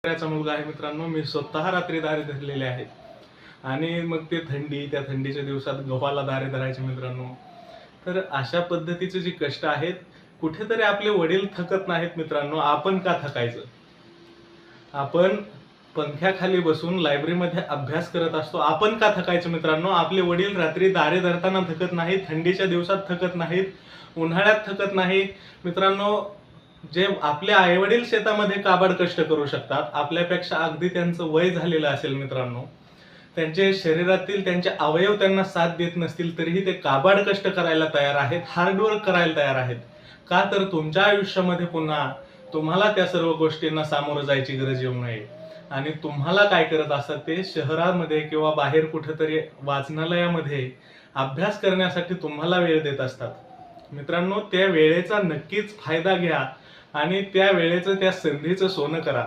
शेतकऱ्याचा मुलगा आहे मित्रांनो. मी स्वतः रात्री दारे धरलेले आहेत आणि मग ते त्या थंडीच्या दिवसात गव्हाला दारे धरायचे मित्रांनो. तर अशा पद्धतीचे जे कष्ट आहेत, कुठेतरी आपले वडील थकत नाहीत मित्रांनो. आपण का थकायचं? आपण पंख्याखाली बसून लायब्ररीमध्ये अभ्यास करत असतो. आपण का थकायचं मित्रांनो? आपले वडील रात्री दारे धरताना थकत नाहीत, थंडीच्या दिवसात थकत नाहीत, उन्हाळ्यात थकत नाहीत मित्रांनो. जे आपले आईवडील शेतामध्ये काबाड कष्ट करू शकतात, आपल्यापेक्षा अगदी त्यांचं वय झालेलं असेल मित्रांनो, त्यांचे शरीरातील त्यांचे अवयव त्यांना साथ देत नसतील तरीही ते काबाड कष्ट करायला तयार आहेत, हार्डवर्क करायला तयार आहेत. का तर तुमच्या आयुष्यामध्ये पुन्हा तुम्हाला त्या सर्व गोष्टींना सामोरं जायची गरज येऊ नये. आणि तुम्हाला काय करत असतात ते शहरामध्ये किंवा बाहेर कुठेतरी वाचनालयामध्ये अभ्यास करण्यासाठी तुम्हाला वेळ देत असतात. मित्रांनो, त्या वेळेचा नक्कीच फायदा घ्या आणि त्या वेळेचं त्या संधीचं सोनं करा.